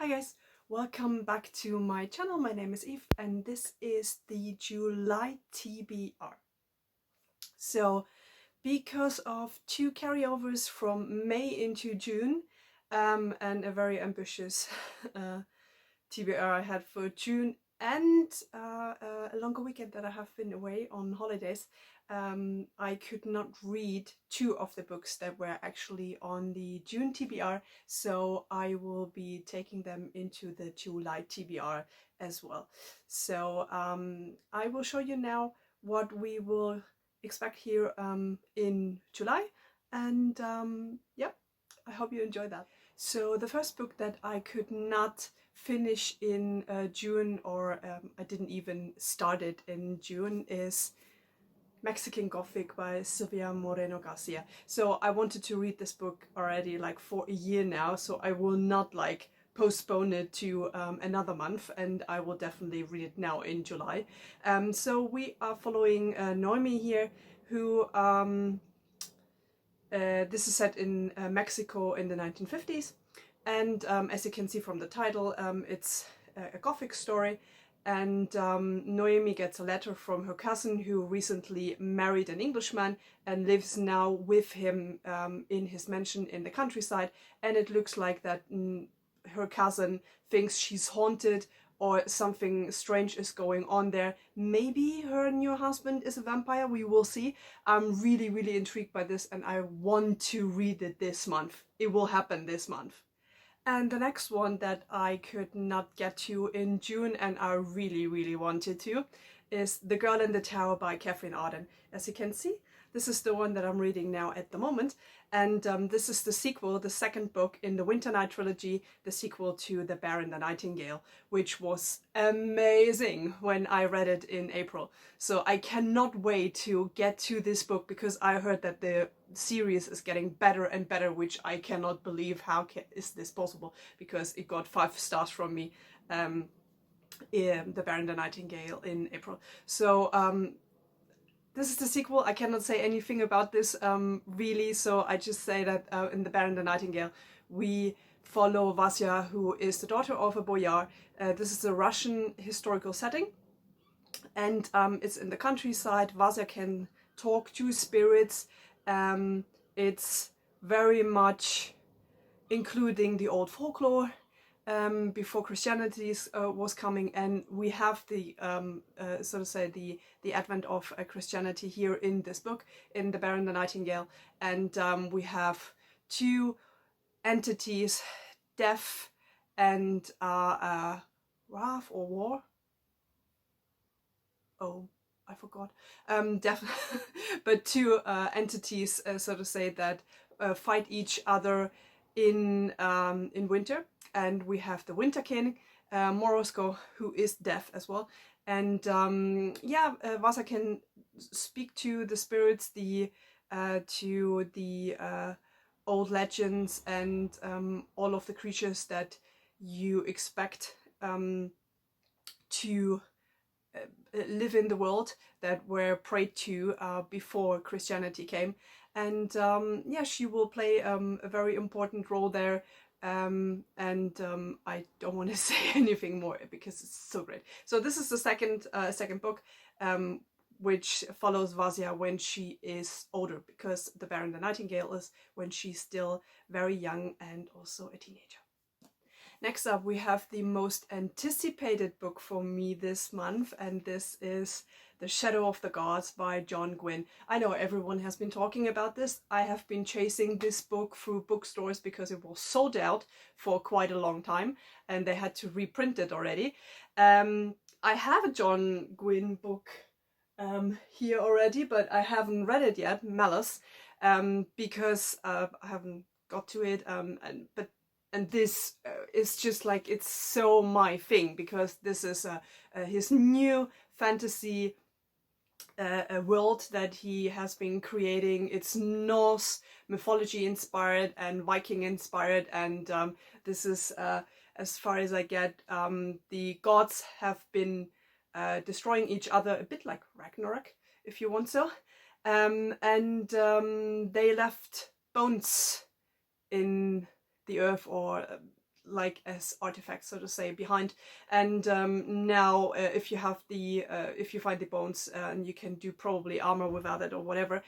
Hi guys, welcome back to my channel. My name is Eve and this is the July TBR. So because of two carryovers from May into June and a very ambitious TBR I had for June and a longer weekend that I have been away on holidays, I could not read two of the books that were actually on the June TBR, so I will be taking them into the July TBR as well. So I will show you now what we will expect here in July, and yeah, I hope you enjoy that. So the first book that I could not finish in June, or I didn't even start it in June, is Mexican Gothic by Silvia Moreno Garcia. So I wanted to read this book already like for a year now, so I will not like postpone it to another month, and I will definitely read it now in July. So we are following Noemi here, who this is set in Mexico in the 1950s, and as you can see from the title, it's a Gothic story, and Noemi gets a letter from her cousin who recently married an Englishman and lives now with him in his mansion in the countryside, and it looks like that her cousin thinks she's haunted or something strange is going on there. Maybe her new husband is a vampire, we will see. I'm really intrigued by this and I want to read it this month. It will happen this month. And the next one that I could not get to in June and I really wanted to is The Girl in the Tower by Catherine Arden. As you can see, this is the one that I'm reading now at the moment, and this is the sequel, the second book in the Winter Night trilogy, the sequel to The Bear and the Nightingale, which was amazing when I read it in April. So I cannot wait to get to this book because I heard that the series is getting better and better, which I cannot believe. How is this possible? Because it got 5 stars from me, in The Bear and the Nightingale in April. So this is the sequel. I cannot say anything about this really, so I just say that in The Bear and the Nightingale we follow Vasya, who is the daughter of a boyar. This is a Russian historical setting, and it's in the countryside. Vasya can talk to spirits. It's very much including the old folklore before Christianity was coming, and we have the so to say the advent of Christianity here in this book, in The Bear and the Nightingale, and we have two entities, death and wrath or war. Oh, I forgot. Death, but two entities, so to say, that fight each other in winter. And we have the Winter King, Morozko, who is deaf as well. And yeah, Vasa can speak to the spirits, to the old legends, and all of the creatures that you expect to live in the world, that were prayed to before Christianity came. And yeah, she will play a very important role there. And I don't want to say anything more because it's so great. So this is the second book, which follows Vasya when she is older, because The Bear and the Nightingale is when she's still very young and also a teenager. Next up, we have the most anticipated book for me this month, and this is The Shadow of the Gods by John Gwynne. I know everyone has been talking about this. I have been chasing this book through bookstores because it was sold out for quite a long time and they had to reprint it already. I have a John Gwynne book here already, but I haven't read it yet, Malice, because I haven't got to it, and this is just like, it's so my thing, because this is his new fantasy world that he has been creating. It's Norse mythology inspired and Viking inspired, and this is as far as I get. The gods have been destroying each other, a bit like Ragnarok, if you want so, and they left bones in the earth, or like as artifacts, so to say, behind. And now if you have the if you find the bones and you can do probably armor without it or whatever,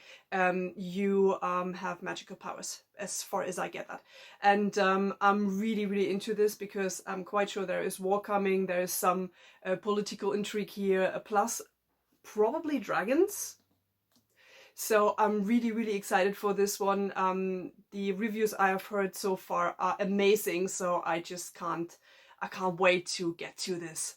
you have magical powers, as far as I get that. And I'm really into this because I'm quite sure there is war coming, there is some political intrigue here, plus probably dragons. So I'm really excited for this one. The reviews I have heard so far are amazing, so I can't wait to get to this.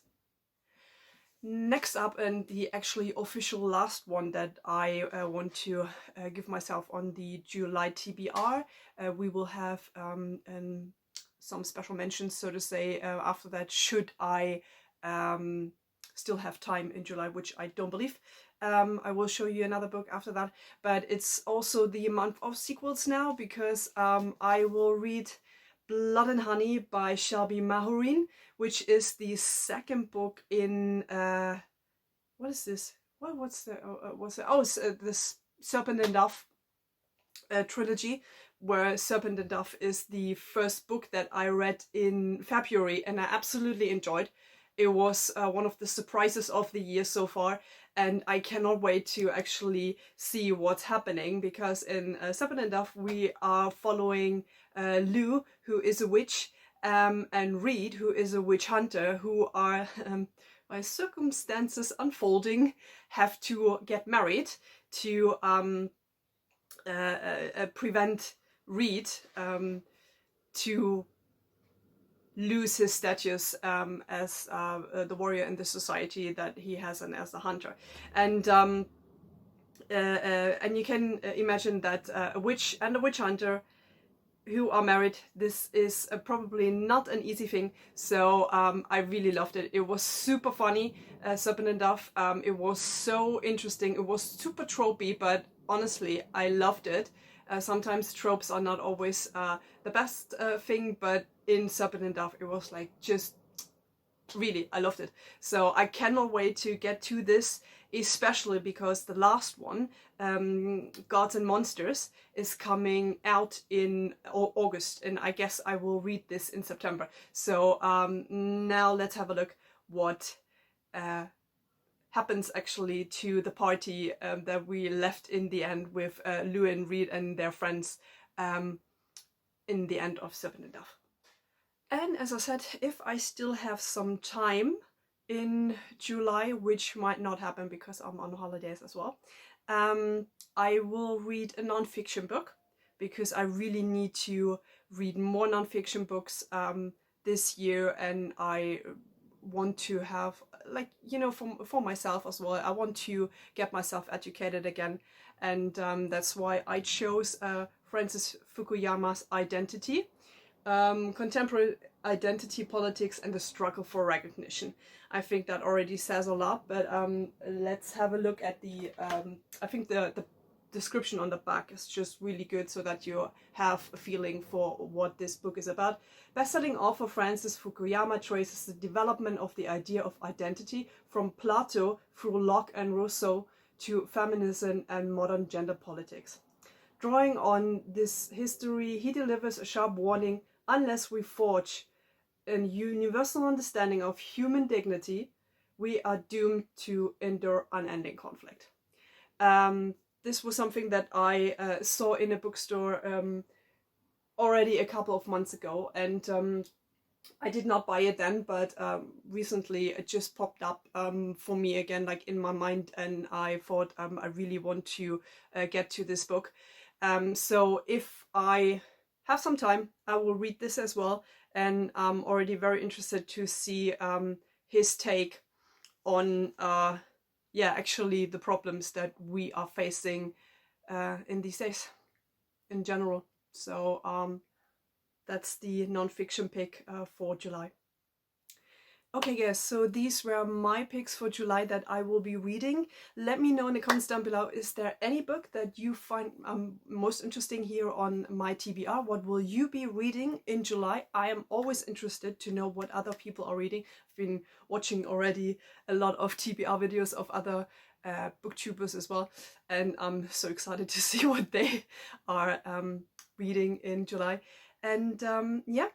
Next up, and the actually official last one that I want to give myself on the July TBR, we will have some special mentions, so to say, after that, should I still have time in July, which I don't believe. I will show you another book after that, but it's also the month of sequels now, because I will read Blood and Honey by Shelby Mahorine, which is the second book in what is this? What's this Serpent and Dove trilogy, where Serpent and Dove is the first book that I read in February and I absolutely enjoyed. It was one of the surprises of the year so far, and I cannot wait to actually see what's happening, because in Serpent and Dove we are following Lou, who is a witch, and Reed, who is a witch hunter, who are, by circumstances unfolding, have to get married to prevent Reed to lose his status as the warrior in the society that he has and as a hunter. And you can imagine that a witch and a witch hunter who are married, this is probably not an easy thing. So I really loved it. It was super funny, Serpent and Dove. It was so interesting. It was super tropey, but honestly, I loved it. Sometimes tropes are not always the best thing, but in Serpent and Dove, it was like just really, I loved it. So I cannot wait to get to this, especially because the last one, Gods and Monsters, is coming out in August, and I guess I will read this in September. So now let's have a look what happens actually to the party that we left in the end with Lou and Reed and their friends in the end of Serpent and Dove. And as I said, if I still have some time in July, which might not happen because I'm on holidays as well, I will read a non-fiction book, because I really need to read more non-fiction books this year, and I want to have, like, you know, for myself as well, I want to get myself educated again, and that's why I chose Francis Fukuyama's Identity. Contemporary identity politics and the struggle for recognition. I think that already says a lot, but let's have a look at the I think the description on the back is just really good, so that you have a feeling for what this book is about. Best-selling author Francis Fukuyama traces the development of the idea of identity from Plato through Locke and Rousseau to feminism and modern gender politics. Drawing on this history, he delivers a sharp warning: unless we forge a universal understanding of human dignity, we are doomed to endure unending conflict. This was something that I saw in a bookstore already a couple of months ago, and I did not buy it then, but recently it just popped up for me again, like in my mind, and I thought I really want to get to this book. So if I have some time, I will read this as well, and I'm already very interested to see his take on actually the problems that we are facing in these days in general. So that's the non-fiction pick for July. Okay guys, so these were my picks for July that I will be reading. Let me know in the comments down below, is there any book that you find most interesting here on my TBR? What will you be reading in July? I am always interested to know what other people are reading. I've been watching already a lot of TBR videos of other booktubers as well, and I'm so excited to see what they are reading in July. And yeah,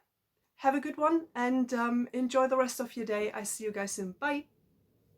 have a good one and enjoy the rest of your day. I see you guys soon. Bye!